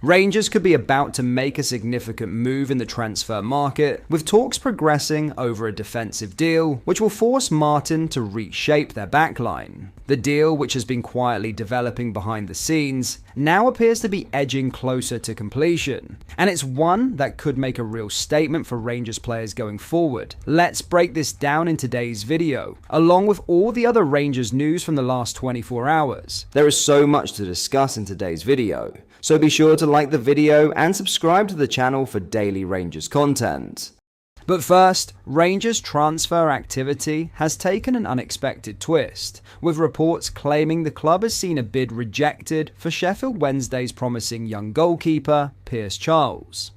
Rangers could be about to make a significant move in the transfer market, with talks progressing over a defensive deal, which will force Martin to reshape their backline. The deal, which has been quietly developing behind the scenes, now appears to be edging closer to completion, and it's one that could make a real statement for Rangers players going forward. Let's break this down in today's video, along with all the other Rangers news from the last 24 hours. There is so much to discuss in today's video, so be sure to like the video and subscribe to the channel for daily Rangers content. But first, Rangers transfer activity has taken an unexpected twist, with reports claiming the club has seen a bid rejected for Sheffield Wednesday's promising young goalkeeper, Pierce Charles.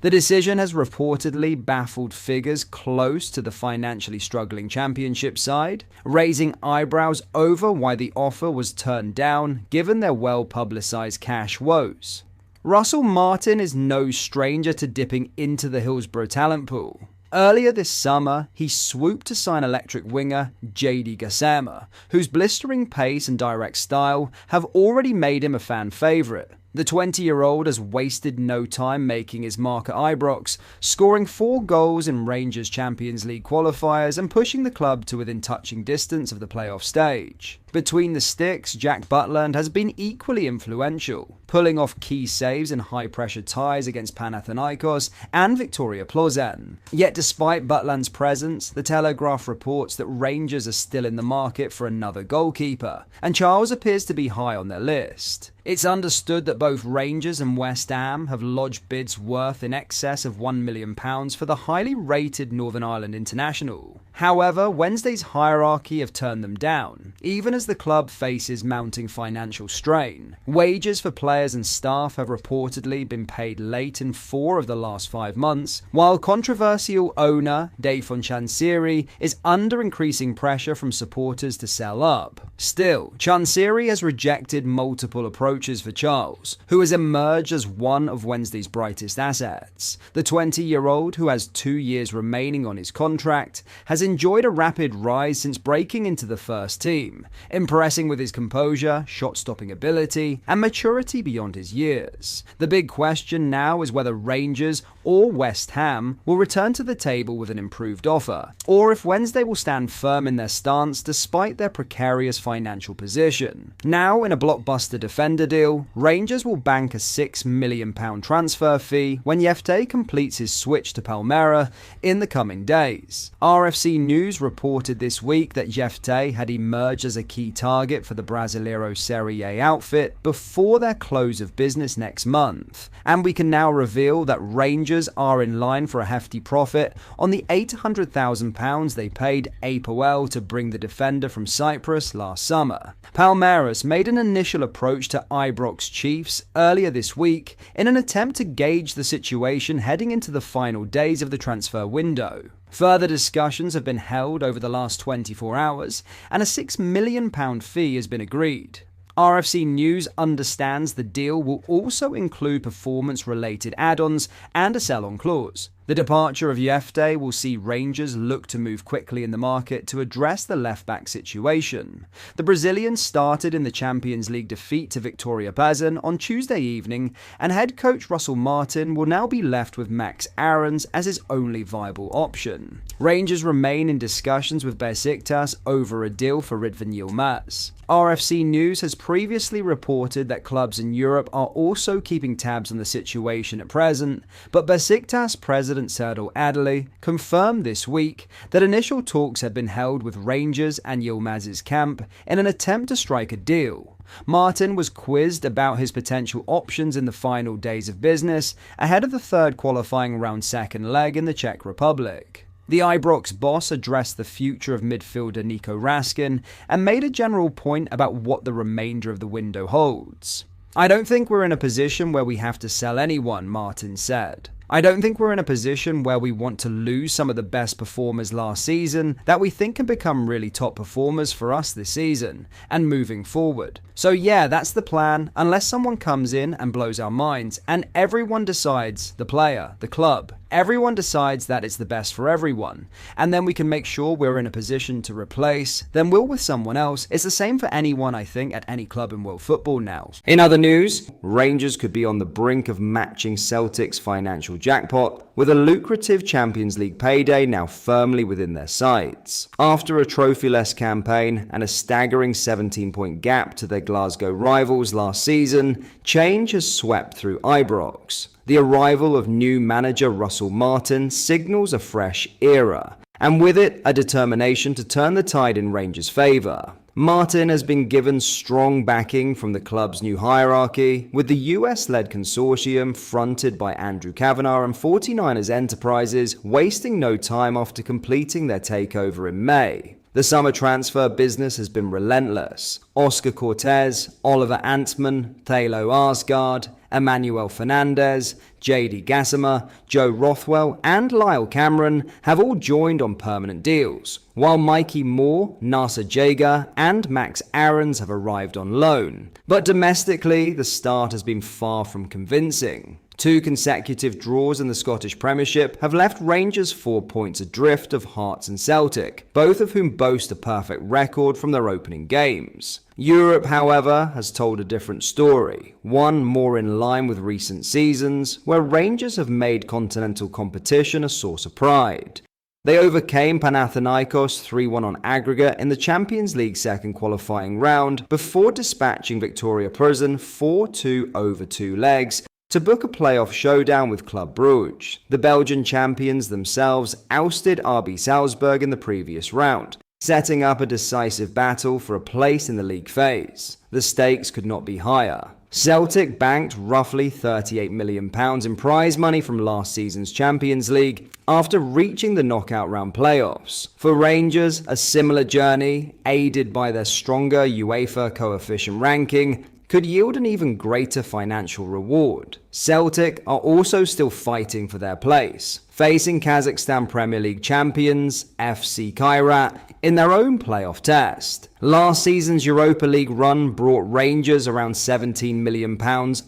The decision has reportedly baffled figures close to the financially struggling Championship side, raising eyebrows over why the offer was turned down given their well-publicised cash woes. Russell Martin is no stranger to dipping into the Hillsborough talent pool. Earlier this summer, he swooped to sign electric winger JD Gassama, whose blistering pace and direct style have already made him a fan favourite. The 20-year-old has wasted no time making his mark at Ibrox, scoring 4 goals in Rangers Champions League qualifiers and pushing the club to within touching distance of the playoff stage. Between the sticks, Jack Butland has been equally influential, pulling off key saves in high-pressure ties against Panathinaikos and Victoria Plzen. Yet despite Butland's presence, the Telegraph reports that Rangers are still in the market for another goalkeeper, and Charles appears to be high on their list. It's understood that both Rangers and West Ham have lodged bids worth in excess of £1 million for the highly rated Northern Ireland international. However, Wednesday's hierarchy have turned them down, even as the club faces mounting financial strain. Wages for players and staff have reportedly been paid late in 4 of the last 5 months, while controversial owner Dave Chansiri is under increasing pressure from supporters to sell up. Still, Chansiri has rejected multiple approaches for Charles, who has emerged as one of Wednesday's brightest assets. The 20-year-old, who has 2 years remaining on his contract, has enjoyed a rapid rise since breaking into the first team, impressing with his composure, shot-stopping ability, and maturity beyond his years. The big question now is whether Rangers or West Ham will return to the table with an improved offer, or if Wednesday will stand firm in their stance despite their precarious financial position. Now, in a blockbuster defender deal, Rangers will bank a £6 million transfer fee when Yefte completes his switch to Palmeiras in the coming days. RFC News reported this week that Yefte had emerged as a key target for the Brasileiro Serie A outfit before their close of business next month, and we can now reveal that Rangers are in line for a hefty profit on the £800,000 they paid APOL to bring the defender from Cyprus last summer. Palmeiras made an initial approach to Ibrox Chiefs earlier this week in an attempt to gauge the situation heading into the final days of the transfer window. Further discussions have been held over the last 24 hours, and a £6 million fee has been agreed. RFC News understands the deal will also include performance-related add-ons and a sell-on clause. The departure of Yefte will see Rangers look to move quickly in the market to address the left-back situation. The Brazilian started in the Champions League defeat to Victoria Plzen on Tuesday evening, and head coach Russell Martin will now be left with Max Aarons as his only viable option. Rangers remain in discussions with Besiktas over a deal for Ridvan Yilmaz. RFC News has previously reported that clubs in Europe are also keeping tabs on the situation at present, but Besiktas president Serdal Adeli confirmed this week that initial talks had been held with Rangers and Yilmaz's camp in an attempt to strike a deal. Martin was quizzed about his potential options in the final days of business ahead of the third qualifying round second leg in the Czech Republic. The Ibrox boss addressed the future of midfielder Nico Raskin and made a general point about what the remainder of the window holds. "I don't think we're in a position where we have to sell anyone," Martin said. "I don't think we're in a position where we want to lose some of the best performers last season that we think can become really top performers for us this season and moving forward. So yeah, that's the plan, unless someone comes in and blows our minds and everyone decides, the player, the club, Everyone decides that it's the best for everyone, and then we can make sure we're in a position to replace, then we'll with someone else. It's the same for anyone, I think, at any club in world football now. In other news, Rangers could be on the brink of matching Celtic's financial jackpot, with a lucrative Champions League payday now firmly within their sights. After a trophyless campaign and a staggering 17-point gap to their Glasgow rivals last season, change has swept through Ibrox. The arrival of new manager Russell Martin signals a fresh era, and with it, a determination to turn the tide in Rangers' favour. Martin has been given strong backing from the club's new hierarchy, with the US-led consortium fronted by Andrew Kavanagh and 49ers Enterprises wasting no time after completing their takeover in May. The summer transfer business has been relentless. Oscar Cortez, Oliver Antman, Thalo Arsgaard, Emmanuel Fernandez, JD Gassama, Joe Rothwell, and Lyle Cameron have all joined on permanent deals, while Mikey Moore, Nasser Jager, and Max Aarons have arrived on loan. But domestically, the start has been far from convincing. 2 consecutive draws in the Scottish Premiership have left Rangers 4 points adrift of Hearts and Celtic, both of whom boast a perfect record from their opening games. Europe, however, has told a different story, one more in line with recent seasons, where Rangers have made continental competition a source of pride. They overcame Panathinaikos 3-1 on aggregate in the Champions League second qualifying round before dispatching Victoria Prison 4-2 over 2 legs, to book a playoff showdown with Club Brugge. The Belgian champions themselves ousted RB Salzburg in the previous round, setting up a decisive battle for a place in the league phase. The stakes could not be higher. Celtic banked roughly £38 million in prize money from last season's Champions League after reaching the knockout round playoffs. For Rangers, a similar journey, aided by their stronger UEFA coefficient ranking, could yield an even greater financial reward. Celtic are also still fighting for their place, facing Kazakhstan Premier League champions FC Kairat in their own playoff test. Last season's Europa League run brought Rangers around £17 million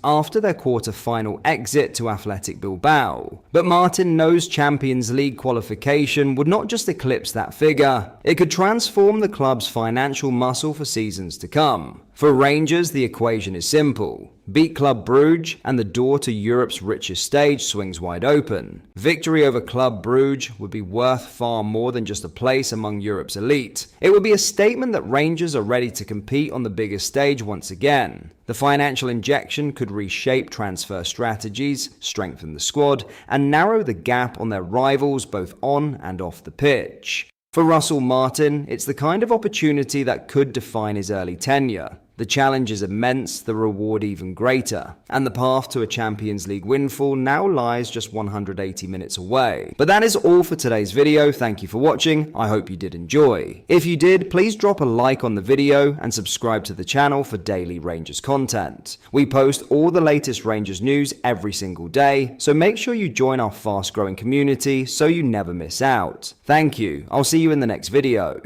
after their quarter-final exit to Athletic Bilbao. But Martin knows Champions League qualification would not just eclipse that figure, it could transform the club's financial muscle for seasons to come. For Rangers, the equation is simple. Beat Club Brugge and the door to Europe's richest stage swings wide open. Victory over Club Brugge would be worth far more than just a place among Europe's elite. It would be a statement that Rangers are ready to compete on the biggest stage once again. The financial injection could reshape transfer strategies, strengthen the squad, and narrow the gap on their rivals both on and off the pitch. For Russell Martin, it's the kind of opportunity that could define his early tenure. The challenge is immense, the reward even greater, and the path to a Champions League windfall now lies just 180 minutes away. But that is all for today's video. Thank you for watching. I hope you did enjoy. If you did, please drop a like on the video and subscribe to the channel for daily Rangers content. We post all the latest Rangers news every single day, so make sure you join our fast-growing community so you never miss out. Thank you. I'll see you in the next video.